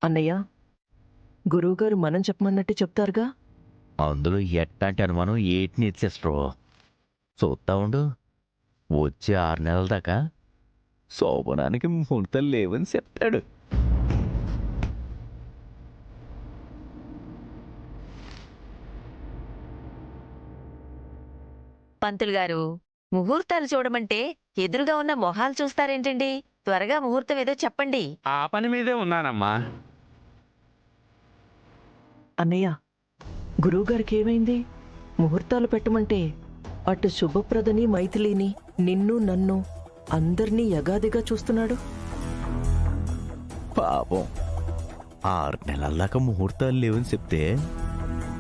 అన్నయ్య, గురువుగారు మనం చెప్పమన్నట్టు చెప్తారుగా. అందులో ఎట్లాంటి అనుమానం ఏటిని సిస్టరు. చూస్తా ఉండు, వచ్చే 6 నెలల దాకా శోభనానికి ముహూర్తాలు లేవని చెప్తాడు. పంతులు గారు, ముహూర్తాలు చూడమంటే ఎదురుగా ఉన్న మొహాలు చూస్తారేంటండి? త్వరగా ముహూర్తం ఏదో చెప్పండి. ఆ పని మీదే ఉన్నానమ్మా. అన్నయ్య, గురువుగారికి ఏమైంది? ముహూర్తాలు పెట్టమంటే అటు శుభప్రదని మైథిలిని, నిన్ను నన్ను అందర్నీ యగాదిగా చూస్తున్నాడు. పాపం 6 నెలల దాకా ముహూర్తాలు లేవని చెప్తే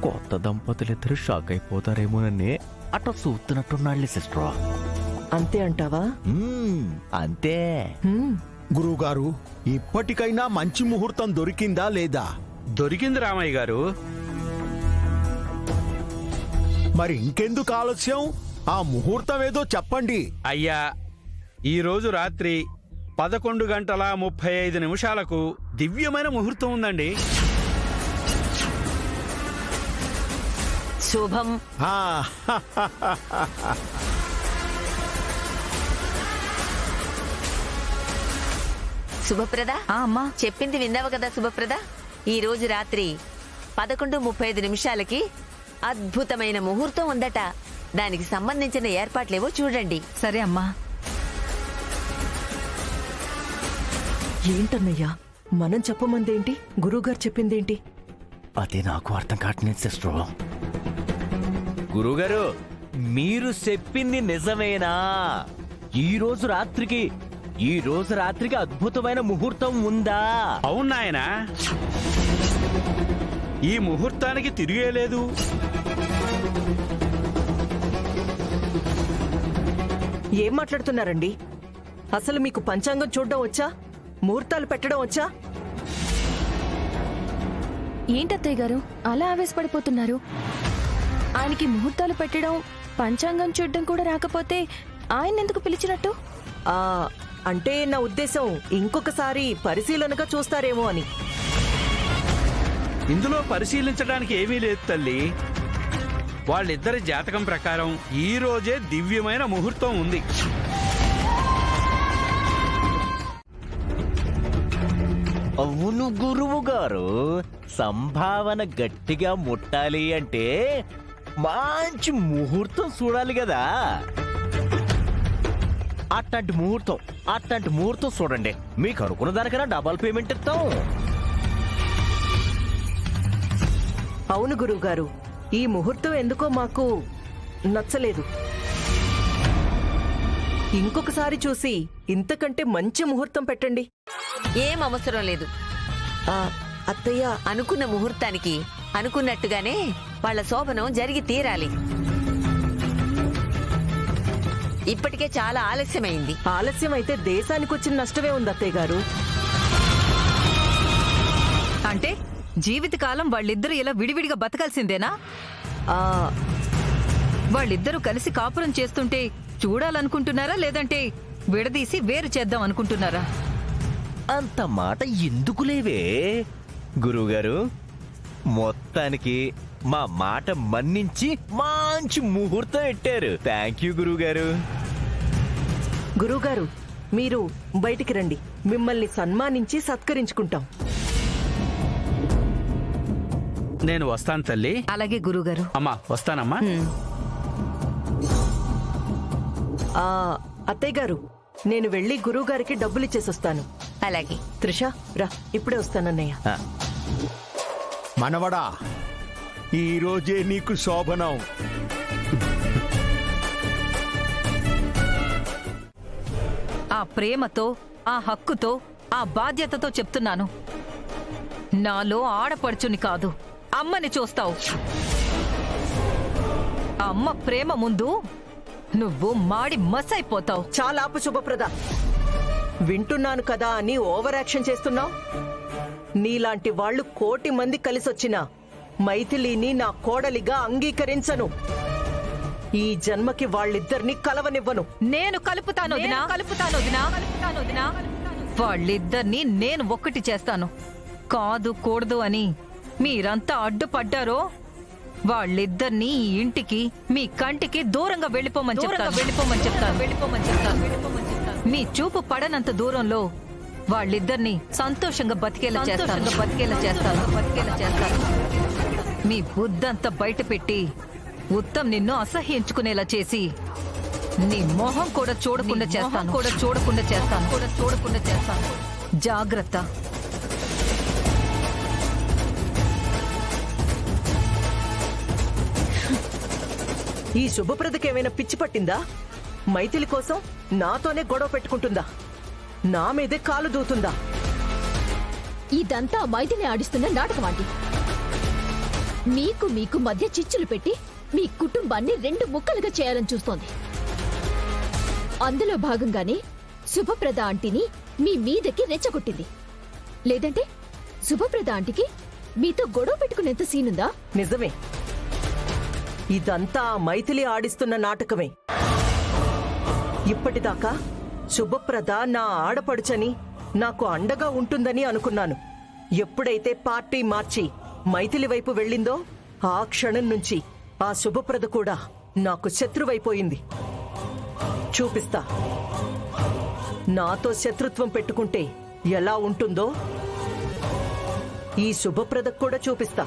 కొత్త దంపతులిద్దరు షాక్ అయిపోతారేమోనని అట్లా చూస్తున్నట్టున్నాళ్ళే సిస్టర్. అంతే అంటావా? అంతే. గురువుగారు, ఇప్పటికైనా మంచి ముహూర్తం దొరికిందా లేదా? దొరికింది రామయ్య గారు. మరి ఇంకెందుకు ఆలస్యం? ఆ ముహూర్తం ఏదో చెప్పండి. అయ్యా, ఈరోజు రాత్రి 11:35 దివ్యమైన ముహూర్తం ఉందండి. శుభం. ఆ, శుభప్రద, అమ్మా చెప్పింది విన్నావు కదా శుభప్రద? ఈ రోజు రాత్రి 11:35 అద్భుతమైన ముహూర్తం ఉందట. దానికి సంబంధించిన ఏర్పాట్లేవో చూడండి. సరే అమ్మా. ఏంటన్నయ్యా, మనం చెప్పమందేంటి, గురువుగారు చెప్పిందేంటి? అదే నాకు అర్థం కావట్లేదు సిస్టర్. గురువుగారు, మీరు చెప్పింది నిజమేనా? ఈ రోజు రాత్రికి అద్భుతమైన ముహూర్తం ఉందా? అవును నాయనా, ఈ ముహూర్తానికి తిరిగేలేదు. ఏం మాట్లాడుతున్నారండి? అసలు మీకు పంచాంగం చూడడం వచ్చా? ముహూర్తాలు పెట్టడం వచ్చా? ఏంటత్తయ్య గారు అలా ఆవేశపడిపోతున్నారు? ఆయనకి ముహూర్తాలు పెట్టడం, పంచాంగం చూడడం కూడా రాకపోతే ఆయన ఎందుకు పిలిచినట్టు? అంటే నా ఉద్దేశం ఇంకొకసారి పరిశీలనగా చూస్తారేమో అని. ఇందులో పరిశీలించడానికి ఏమీ లేదు తల్లి. వాళ్ళిద్దరి జాతకం ప్రకారం ఈ రోజే దివ్యమైన ముహూర్తం ఉంది. అవును గురువు గారు, సంభావన గట్టిగా ముట్టాలి అంటే మంచి ముహూర్తం చూడాలి కదా. అట్లాంటి ముహూర్తం చూడండి. మీకు అనుకున్న దానికన్నా డబల్ పేమెంట్ ఇస్తాం. అవును గురువుగారు, ఈ ముహూర్తం ఎందుకో మాకు నచ్చలేదు. ఇంకొకసారి చూసి ఇంతకంటే మంచి ముహూర్తం పెట్టండి. ఏం అవసరం లేదు. అత్తయ్య, అనుకున్న ముహూర్తానికి అనుకున్నట్టుగానే వాళ్ళ శోభనం జరిగి తీరాలి. ఇప్పటికే చాలా ఆలస్యమైంది. ఆలస్యం అయితే దేశానికి వచ్చిన నష్టమే ఉంది అత్తయ్య గారు. అంటే జీవితకాలం వాళ్ళిద్దరూ ఇలా విడివిడిగా బతకాల్సిందేనా? వాళ్ళిద్దరూ కలిసి కాపురం చేస్తుంటే చూడాలనుకుంటున్నారా, లేదంటే విడదీసి వేరు చేద్దాం అనుకుంటున్నారా? అంత మాట ఎందుకు లేవే గురువుగారు. మొత్తానికి మా మాట మన్నించి మంచి ముహూర్తం పెట్టారు. థ్యాంక్ యూ గురువుగారు. గురువుగారు, మీరు బయటికి రండి, మిమ్మల్ని సన్మానించి సత్కరించుకుంటాం. నేను వస్తాను తల్లి. అలాగే గురుగారు. అమ్మా, వస్తానమ్మా. అత్తయ్య గారు, నేను వెళ్లి గురువుగారికి డబ్బులు ఇచ్చేసొస్తాను. అలాగే. త్రిష, రా, ఇప్పుడే వస్తానన్నయ్య. మనవడా, ఈ రోజే నీకు శోభనం. ఆ ప్రేమతో, ఆ హక్కుతో, ఆ బాధ్యతతో చెప్తున్నాను. నాలో ఆడపడుచుని కాదు, అమ్మని చూస్తావు. అమ్మ ప్రేమ ముందు నువ్వు మాడి మసైపోతావు. చాలా ఆపు శుభప్రద. వింటున్నాను కదా అని ఓవర్ యాక్షన్ చేస్తున్నావు. నీలాంటి వాళ్ళు 1,000,000 మంది కలిసొచ్చినా మైథిలిని నా కోడలిగా అంగీకరించను. ఈ జన్మకి వాళ్ళిద్దరిని కలవనివ్వను. నేను కలుపుతాను వదినా. వాళ్ళిద్దరిని నేను ఒక్కటి చేస్తాను. కాదు కూడదు అని మీరంతా అడ్డుపడ్డారో వాళ్ళిద్దరినీ ఈ ఇంటికి మీ కంటికి దూరంగా వెళ్ళిపోమని చెప్తాను. మీ చూపు పడనంత దూరంలో వాళ్ళిద్దరినీ సంతోషంగా బతికేలా చేస్తాను. మీ బుద్ధంతా బయట పెట్టి ఉత్తమ్ నిన్ను అసహ్యించుకునేలా చేసి నీ మొహం కూడా చూడకుండా చేస్తాను. జాగ్రత్త. ఈ శుభప్రదకేమైనా పిచ్చి పట్టిందా? మైథిలి కోసం నాతోనే గొడవ పెట్టుకుంటుందా? నా మీదే కాలు దూతుందా? ఇదంతా మైథిలి ఆడిస్తున్న నాటకం ఆంటీ. మీకు మధ్య చిచ్చులు పెట్టి మీ కుటుంబాన్ని 2 ముక్కలుగా చేయాలని చూస్తోంది. అందులో భాగంగానే శుభప్రద ఆంటీని మీ మీదకి రెచ్చగొట్టింది. లేదంటే శుభప్రద ఆంటీకి మీతో గొడవ పెట్టుకునేంత సీనుందా? నిజమే, ఇదంతా ఆ మైథిలి ఆడిస్తున్న నాటకమే. ఇప్పటిదాకా శుభప్రద నా ఆడపడుచని నాకు అండగా ఉంటుందని అనుకున్నాను. ఎప్పుడైతే పార్టీ మార్చి మైథిలి వైపు వెళ్ళిందో ఆ క్షణం నుంచి ఆ శుభప్రద కూడా నాకు శత్రువైపోయింది. చూపిస్తా, నాతో శత్రుత్వం పెట్టుకుంటే ఎలా ఉంటుందో ఈ శుభప్రదకు కూడా చూపిస్తా.